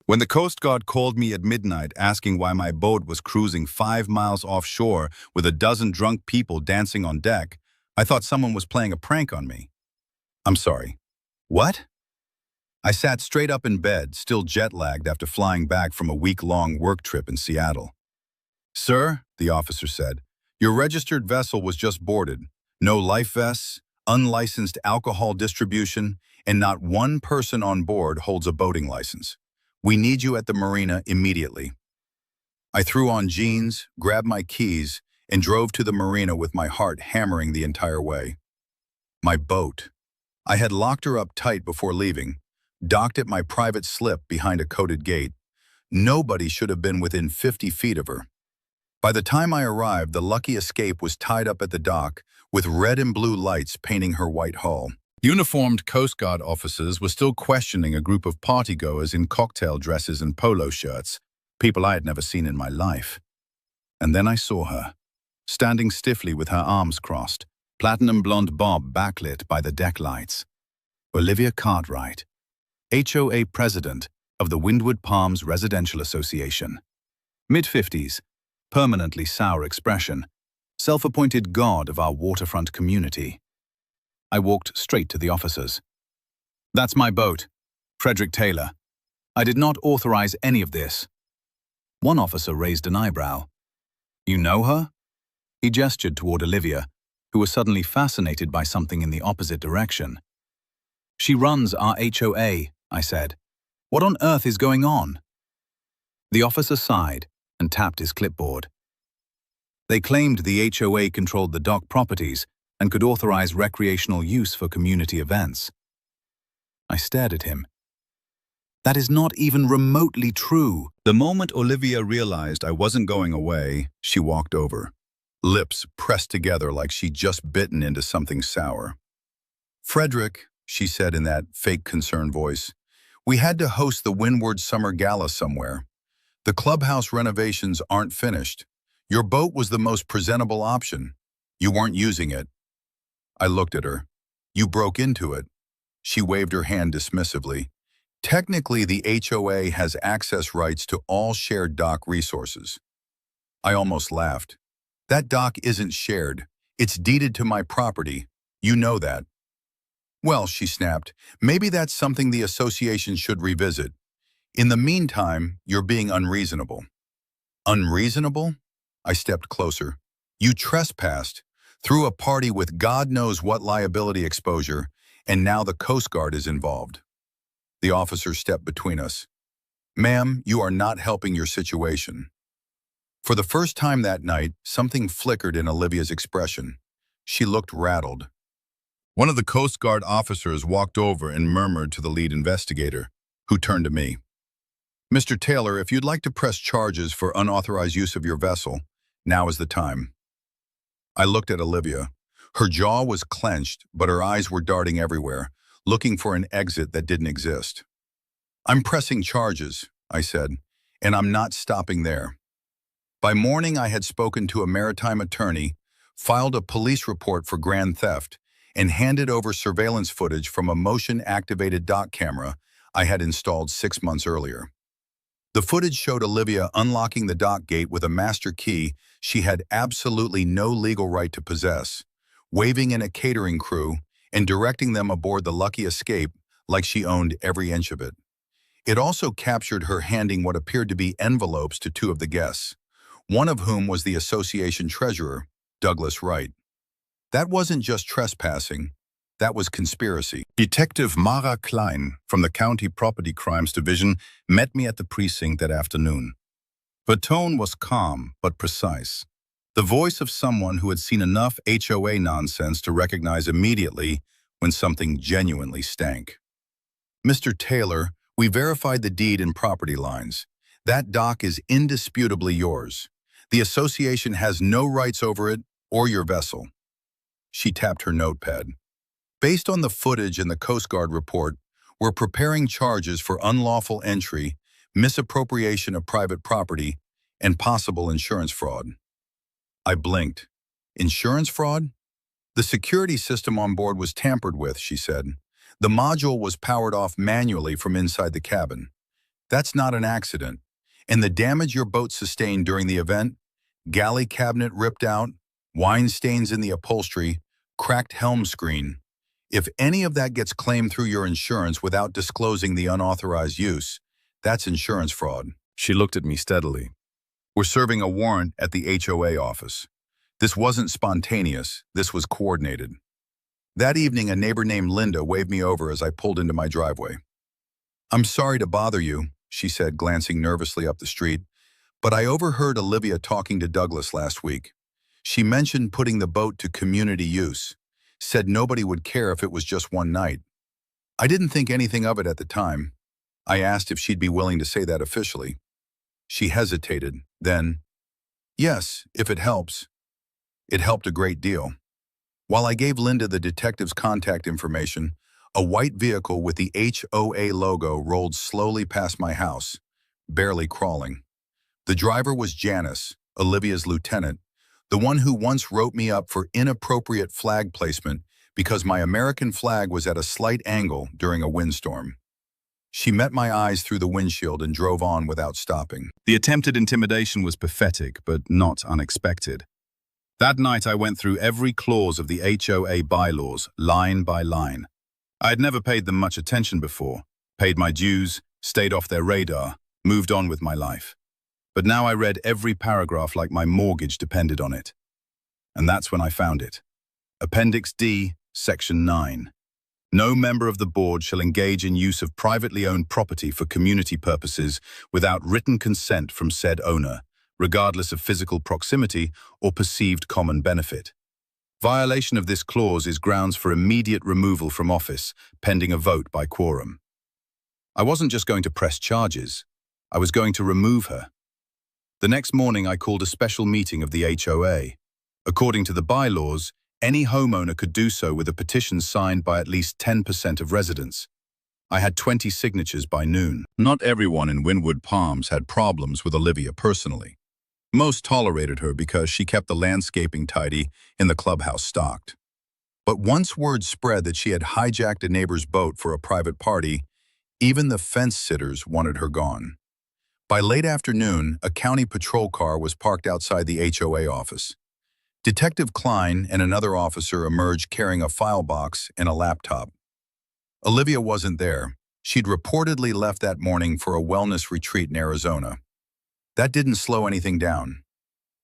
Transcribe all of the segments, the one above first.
When the Coast Guard called me at midnight asking why my boat was cruising 5 miles offshore with a dozen drunk people dancing on deck, I thought someone was playing a prank on me. I'm sorry. What? I sat straight up in bed, still jet-lagged after flying back from a week-long work trip in Seattle. Sir, the officer said, your registered vessel was just boarded. No life vests, unlicensed alcohol distribution, and not one person on board holds a boating license. We need you at the marina immediately. I threw on jeans, grabbed my keys, and drove to the marina with my heart hammering the entire way. My boat. I had locked her up tight before leaving, docked at my private slip behind a coated gate. Nobody should have been within 50 feet of her. By the time I arrived, the Lucky Escape was tied up at the dock, with red and blue lights painting her white hull. Uniformed Coast Guard officers were still questioning a group of partygoers in cocktail dresses and polo shirts, people I had never seen in my life. And then I saw her, standing stiffly with her arms crossed, platinum blonde bob backlit by the deck lights. Olivia Cartwright, HOA President of the Windward Palms Residential Association. Mid-50s, permanently sour expression, self-appointed god of our waterfront community. I walked straight to the officers. That's my boat, Frederick Taylor. I did not authorize any of this. One officer raised an eyebrow. You know her? He gestured toward Olivia, who was suddenly fascinated by something in the opposite direction. She runs our HOA, I said. What on earth is going on? The officer sighed and tapped his clipboard. They claimed the HOA controlled the dock properties and could authorize recreational use for community events. I stared at him. That is not even remotely true. The moment Olivia realized I wasn't going away, she walked over, lips pressed together like she'd just bitten into something sour. Frederick, she said in that fake concerned voice, we had to host the Windward Summer Gala somewhere. The clubhouse renovations aren't finished. Your boat was the most presentable option. You weren't using it. I looked at her. You broke into it. She waved her hand dismissively. Technically, the HOA has access rights to all shared dock resources. I almost laughed. That dock isn't shared. It's deeded to my property. You know that. Well, she snapped, maybe that's something the association should revisit. In the meantime, you're being unreasonable. Unreasonable? I stepped closer. You trespassed, threw a party with God knows what liability exposure, and now the Coast Guard is involved. The officer stepped between us. Ma'am, you are not helping your situation. For the first time that night, something flickered in Olivia's expression. She looked rattled. One of the Coast Guard officers walked over and murmured to the lead investigator, who turned to me. Mr. Taylor, if you'd like to press charges for unauthorized use of your vessel, now is the time. I looked at Olivia. Her jaw was clenched, but her eyes were darting everywhere, looking for an exit that didn't exist. I'm pressing charges, I said, and I'm not stopping there. By morning, I had spoken to a maritime attorney, filed a police report for grand theft, and handed over surveillance footage from a motion-activated dock camera I had installed 6 months earlier. The footage showed Olivia unlocking the dock gate with a master key she had absolutely no legal right to possess, waving in a catering crew, and directing them aboard the Lucky Escape like she owned every inch of it. It also captured her handing what appeared to be envelopes to 2 of the guests, one of whom was the association treasurer, Douglas Wright. That wasn't just trespassing, that was conspiracy. Detective Mara Klein from the County Property Crimes Division met me at the precinct that afternoon. Her tone was calm but precise, the voice of someone who had seen enough HOA nonsense to recognize immediately when something genuinely stank. Mr. Taylor, we verified the deed and property lines. That dock is indisputably yours. The association has no rights over it or your vessel. She tapped her notepad. Based on the footage in the Coast Guard report, we're preparing charges for unlawful entry, misappropriation of private property, and possible insurance fraud. I blinked. Insurance fraud? The security system on board was tampered with, she said. The module was powered off manually from inside the cabin. That's not an accident. And the damage your boat sustained during the event, galley cabinet ripped out, wine stains in the upholstery, cracked helm screen. If any of that gets claimed through your insurance without disclosing the unauthorized use, that's insurance fraud. She looked at me steadily. We're serving a warrant at the HOA office. This wasn't spontaneous, this was coordinated. That evening, a neighbor named Linda waved me over as I pulled into my driveway. "I'm sorry to bother you," she said, glancing nervously up the street, "but I overheard Olivia talking to Douglas last week. She mentioned putting the boat to community use, said nobody would care if it was just one night. I didn't think anything of it at the time. I asked if she'd be willing to say that officially. She hesitated, then, "Yes, if it helps." It helped a great deal. While I gave Linda the detective's contact information, a white vehicle with the HOA logo rolled slowly past my house, barely crawling. The driver was Janice, Olivia's lieutenant, the one who once wrote me up for inappropriate flag placement because my American flag was at a slight angle during a windstorm. She met my eyes through the windshield and drove on without stopping. The attempted intimidation was pathetic, but not unexpected. That night I went through every clause of the HOA bylaws, line by line. I had never paid them much attention before, paid my dues, stayed off their radar, moved on with my life. But now I read every paragraph like my mortgage depended on it. And that's when I found it. Appendix D, Section 9. No member of the board shall engage in use of privately owned property for community purposes without written consent from said owner, regardless of physical proximity or perceived common benefit. Violation of this clause is grounds for immediate removal from office, pending a vote by quorum. I wasn't just going to press charges, I was going to remove her. The next morning I called a special meeting of the HOA. According to the bylaws, any homeowner could do so with a petition signed by at least 10% of residents. I had 20 signatures by noon. Not everyone in Wynwood Palms had problems with Olivia personally. Most tolerated her because she kept the landscaping tidy and the clubhouse stocked. But once word spread that she had hijacked a neighbor's boat for a private party, even the fence sitters wanted her gone. By late afternoon, a county patrol car was parked outside the HOA office. Detective Klein and another officer emerged carrying a file box and a laptop. Olivia wasn't there. She'd reportedly left that morning for a wellness retreat in Arizona. That didn't slow anything down.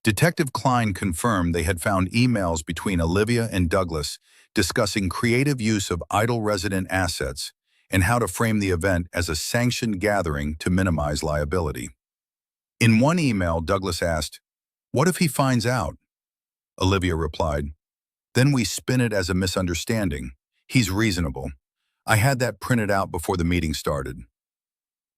Detective Klein confirmed they had found emails between Olivia and Douglas discussing creative use of idle resident assets and how to frame the event as a sanctioned gathering to minimize liability. In one email, Douglas asked, "What if he finds out?" Olivia replied, "Then we spin it as a misunderstanding. He's reasonable. I had that printed out before the meeting started."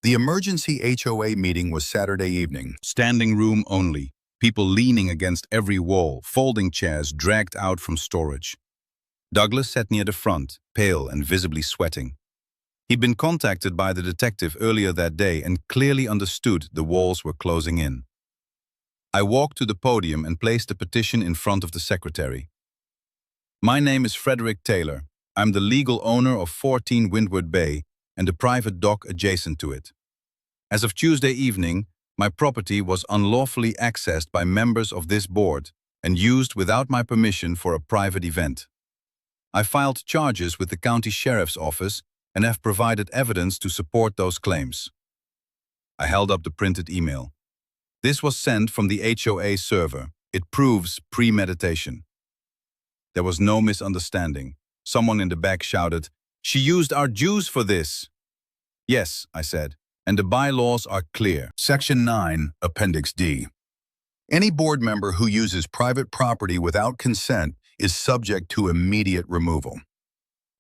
The emergency HOA meeting was Saturday evening. Standing room only, people leaning against every wall, folding chairs dragged out from storage. Douglas sat near the front, pale and visibly sweating. He'd been contacted by the detective earlier that day and clearly understood the walls were closing in. I walked to the podium and placed a petition in front of the secretary. "My name is Frederick Taylor. I'm the legal owner of 14 Windward Bay and the private dock adjacent to it. As of Tuesday evening, my property was unlawfully accessed by members of this board and used without my permission for a private event. I filed charges with the county sheriff's office and have provided evidence to support those claims." I held up the printed email. "This was sent from the HOA server. It proves premeditation." There was no misunderstanding. Someone in the back shouted, "She used our dues for this." "Yes," I said, "and the bylaws are clear." Section 9, Appendix D. Any board member who uses private property without consent is subject to immediate removal.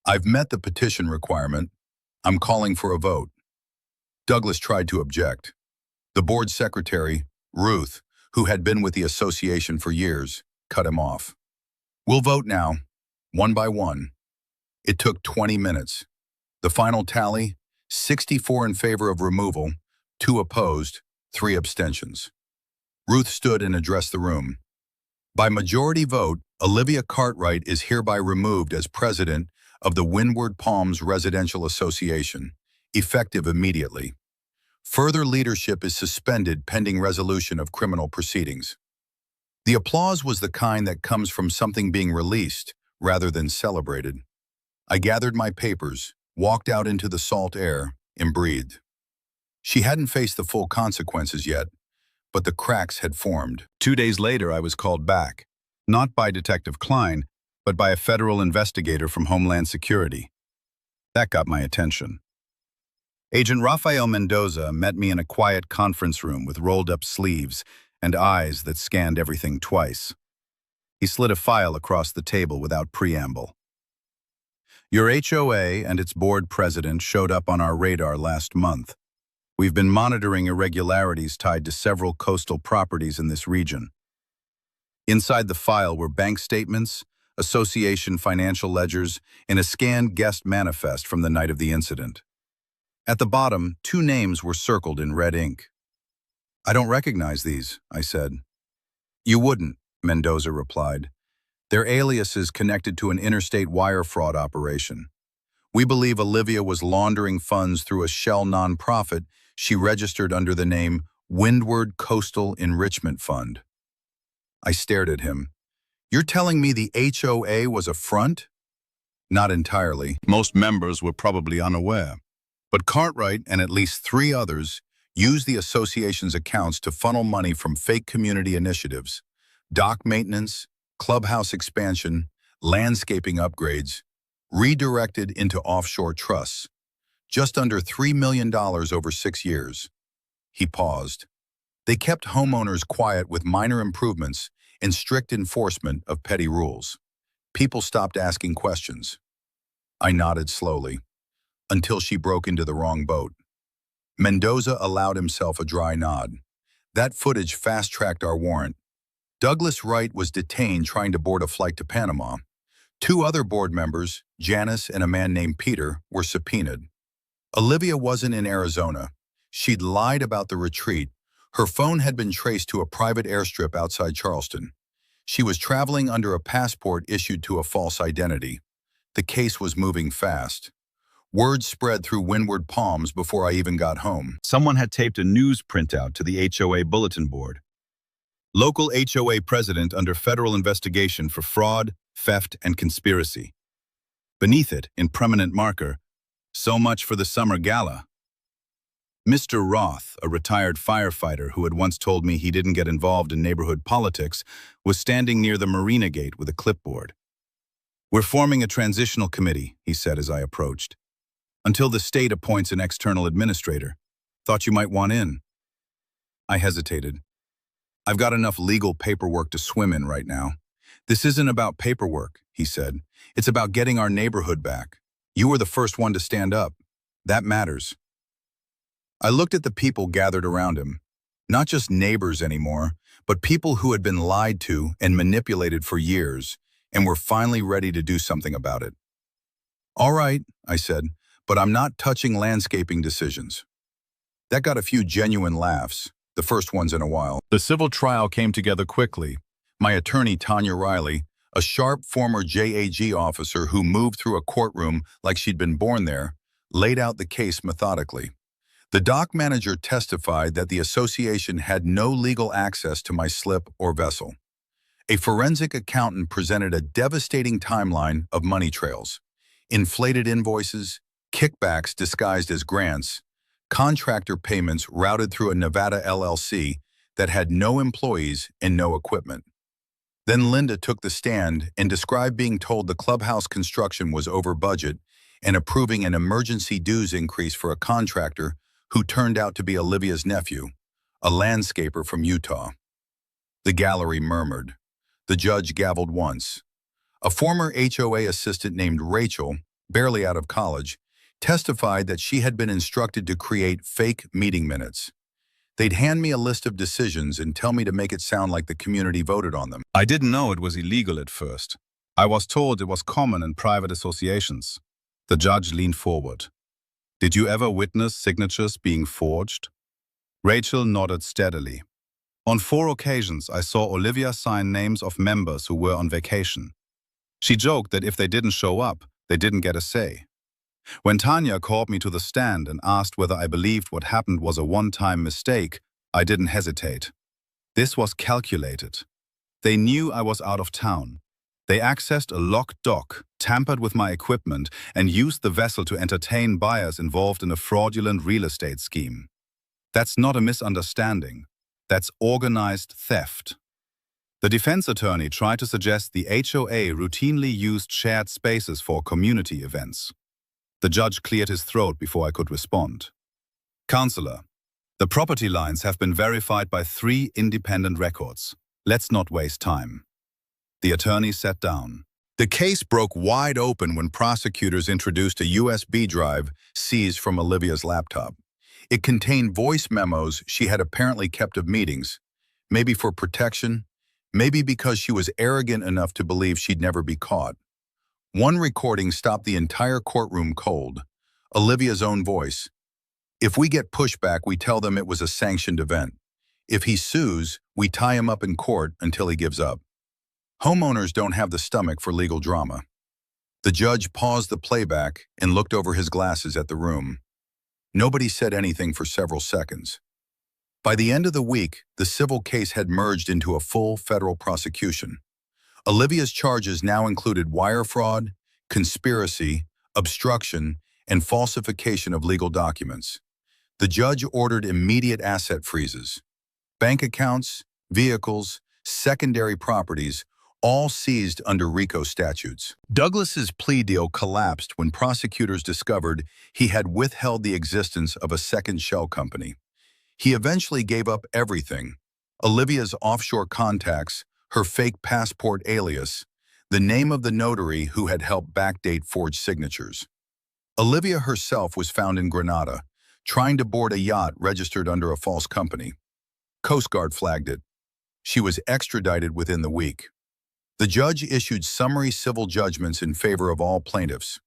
I've met the petition requirement. I'm calling for a vote. Douglas tried to object. The board secretary, Ruth, who had been with the association for years, cut him off. "We'll vote now, one by one." It took 20 minutes. The final tally, 64 in favor of removal, 2 opposed, 3 abstentions. Ruth stood and addressed the room. "By majority vote, Olivia Cartwright is hereby removed as president of the Windward Palms Residential Association, effective immediately. Further leadership is suspended pending resolution of criminal proceedings. The applause was the kind that comes from something being released rather than celebrated. I gathered my papers, walked out into the salt air, and breathed. She hadn't faced the full consequences yet, but the cracks had formed. 2 days later, I was called back, not by Detective Klein, but by a federal investigator from Homeland Security. That got my attention. Agent Rafael Mendoza met me in a quiet conference room with rolled-up sleeves and eyes that scanned everything twice. He slid a file across the table without preamble. Your HOA and its board president showed up on our radar last month. We've been monitoring irregularities tied to several coastal properties in this region. Inside the file were bank statements, association financial ledgers, and a scanned guest manifest from the night of the incident. At the bottom, 2 names were circled in red ink. I don't recognize these, I said. You wouldn't, Mendoza replied. They're aliases connected to an interstate wire fraud operation. We believe Olivia was laundering funds through a shell nonprofit she registered under the name Windward Coastal Enrichment Fund. I stared at him. You're telling me the HOA was a front? Not entirely. Most members were probably unaware. But Cartwright and at least 3 others used the association's accounts to funnel money from fake community initiatives, dock maintenance, clubhouse expansion, landscaping upgrades, redirected into offshore trusts, just under $3 million over 6 years. He paused. They kept homeowners quiet with minor improvements and strict enforcement of petty rules. People stopped asking questions. I nodded slowly, until she broke into the wrong boat. Mendoza allowed himself a dry nod. That footage fast-tracked our warrant. Douglas Wright was detained trying to board a flight to Panama. 2 other board members, Janice and a man named Peter, were subpoenaed. Olivia wasn't in Arizona. She'd lied about the retreat. Her phone had been traced to a private airstrip outside Charleston. She was traveling under a passport issued to a false identity. The case was moving fast. Word spread through Windward Palms before I even got home. Someone had taped a news printout to the HOA bulletin board. Local HOA president under federal investigation for fraud, theft, and conspiracy. Beneath it, in prominent marker, so much for the summer gala. Mr. Roth, a retired firefighter who had once told me he didn't get involved in neighborhood politics, was standing near the marina gate with a clipboard. We're forming a transitional committee, he said as I approached. Until the state appoints an external administrator. Thought you might want in. I hesitated. I've got enough legal paperwork to swim in right now. This isn't about paperwork, he said. It's about getting our neighborhood back. You were the first one to stand up. That matters. I looked at the people gathered around him. Not just neighbors anymore, but people who had been lied to and manipulated for years and were finally ready to do something about it. All right, I said, but I'm not touching landscaping decisions. That got a few genuine laughs, the first ones in a while. The civil trial came together quickly. My attorney, Tanya Riley, a sharp former JAG officer who moved through a courtroom like she'd been born there, laid out the case methodically. The dock manager testified that the association had no legal access to my slip or vessel. A forensic accountant presented a devastating timeline of money trails, inflated invoices, kickbacks disguised as grants, contractor payments routed through a Nevada LLC that had no employees and no equipment. Then Linda took the stand and described being told the clubhouse construction was over budget and approving an emergency dues increase for a contractor who turned out to be Olivia's nephew, a landscaper from Utah. The gallery murmured. The judge gavelled once. A former HOA assistant named Rachel, barely out of college, testified that she had been instructed to create fake meeting minutes. They'd hand me a list of decisions and tell me to make it sound like the community voted on them. I didn't know it was illegal at first. I was told it was common in private associations. The judge leaned forward. Did you ever witness signatures being forged? Rachel nodded steadily. On 4 occasions, I saw Olivia sign names of members who were on vacation. She joked that if they didn't show up, they didn't get a say. When Tanya called me to the stand and asked whether I believed what happened was a one-time mistake, I didn't hesitate. This was calculated. They knew I was out of town. They accessed a locked dock, tampered with my equipment, and used the vessel to entertain buyers involved in a fraudulent real estate scheme. That's not a misunderstanding. That's organized theft. The defense attorney tried to suggest the HOA routinely used shared spaces for community events. The judge cleared his throat before I could respond. Counselor, the property lines have been verified by 3 independent records. Let's not waste time. The attorney sat down. The case broke wide open when prosecutors introduced a USB drive seized from Olivia's laptop. It contained voice memos she had apparently kept of meetings, maybe for protection, maybe because she was arrogant enough to believe she'd never be caught. One recording stopped the entire courtroom cold. Olivia's own voice. If we get pushback, we tell them it was a sanctioned event. If he sues, we tie him up in court until he gives up. Homeowners don't have the stomach for legal drama. The judge paused the playback and looked over his glasses at the room. Nobody said anything for several seconds. By the end of the week, the civil case had merged into a full federal prosecution. Olivia's charges now included wire fraud, conspiracy, obstruction, and falsification of legal documents. The judge ordered immediate asset freezes. Bank accounts, vehicles, secondary properties, all seized under RICO statutes. Douglas's plea deal collapsed when prosecutors discovered he had withheld the existence of a second shell company. He eventually gave up everything: Olivia's offshore contacts, her fake passport alias, the name of the notary who had helped backdate forged signatures. Olivia herself was found in Grenada, trying to board a yacht registered under a false company. Coast Guard flagged it. She was extradited within the week. The judge issued summary civil judgments in favor of all plaintiffs.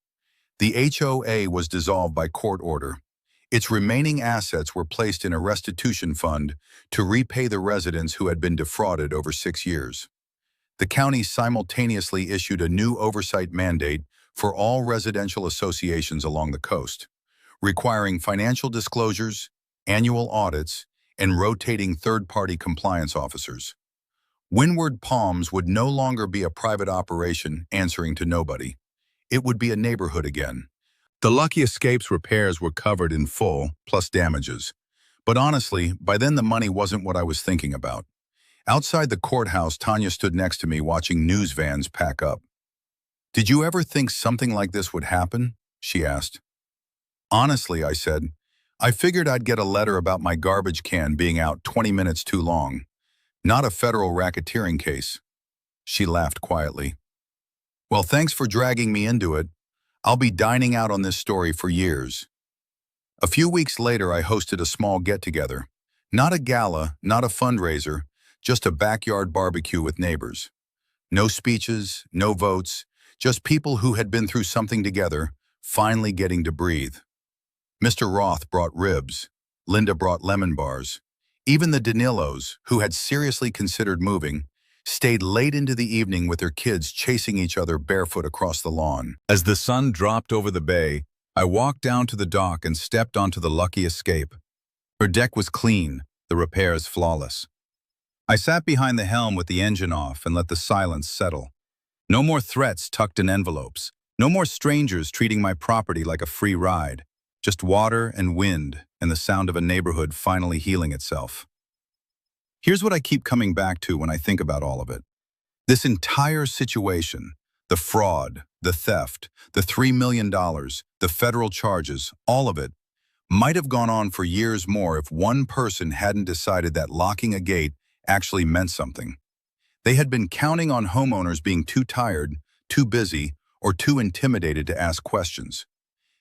The HOA was dissolved by court order. Its remaining assets were placed in a restitution fund to repay the residents who had been defrauded over 6 years. The county simultaneously issued a new oversight mandate for all residential associations along the coast, requiring financial disclosures, annual audits, and rotating third-party compliance officers. Windward Palms would no longer be a private operation answering to nobody. It would be a neighborhood again. The Lucky Escapes repairs were covered in full, plus damages. But honestly, by then the money wasn't what I was thinking about. Outside the courthouse, Tanya stood next to me watching news vans pack up. "Did you ever think something like this would happen?" she asked. "Honestly," I said, "I figured I'd get a letter about my garbage can being out 20 minutes too long. Not a federal racketeering case." She laughed quietly. "Well, thanks for dragging me into it. I'll be dining out on this story for years." A few weeks later, I hosted a small get-together. Not a gala, not a fundraiser, just a backyard barbecue with neighbors. No speeches, no votes, just people who had been through something together, finally getting to breathe. Mr. Roth brought ribs. Linda brought lemon bars. Even the Danilos, who had seriously considered moving, stayed late into the evening with their kids chasing each other barefoot across the lawn. As the sun dropped over the bay, I walked down to the dock and stepped onto the Lucky Escape. Her deck was clean, the repairs flawless. I sat behind the helm with the engine off and let the silence settle. No more threats tucked in envelopes. No more strangers treating my property like a free ride. Just water and wind and the sound of a neighborhood finally healing itself. Here's what I keep coming back to when I think about all of it. This entire situation, the fraud, the theft, the $3 million, the federal charges, all of it, might have gone on for years more if one person hadn't decided that locking a gate actually meant something. They had been counting on homeowners being too tired, too busy, or too intimidated to ask questions.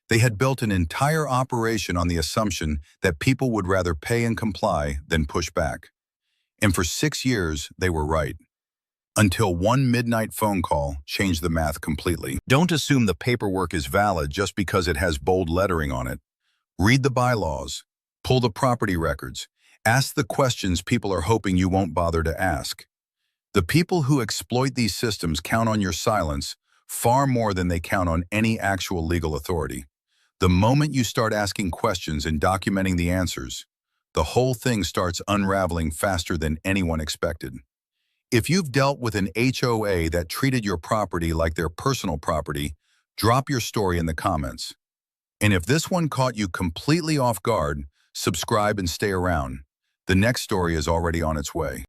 They had built an entire operation on the assumption that people would rather pay and comply than push back. And for 6 years, they were right. Until one midnight phone call changed the math completely. Don't assume the paperwork is valid just because it has bold lettering on it. Read the bylaws, pull the property records, ask the questions people are hoping you won't bother to ask. The people who exploit these systems count on your silence far more than they count on any actual legal authority. The moment you start asking questions and documenting the answers, the whole thing starts unraveling faster than anyone expected. If you've dealt with an HOA that treated your property like their personal property, drop your story in the comments. And if this one caught you completely off guard, subscribe and stay around. The next story is already on its way.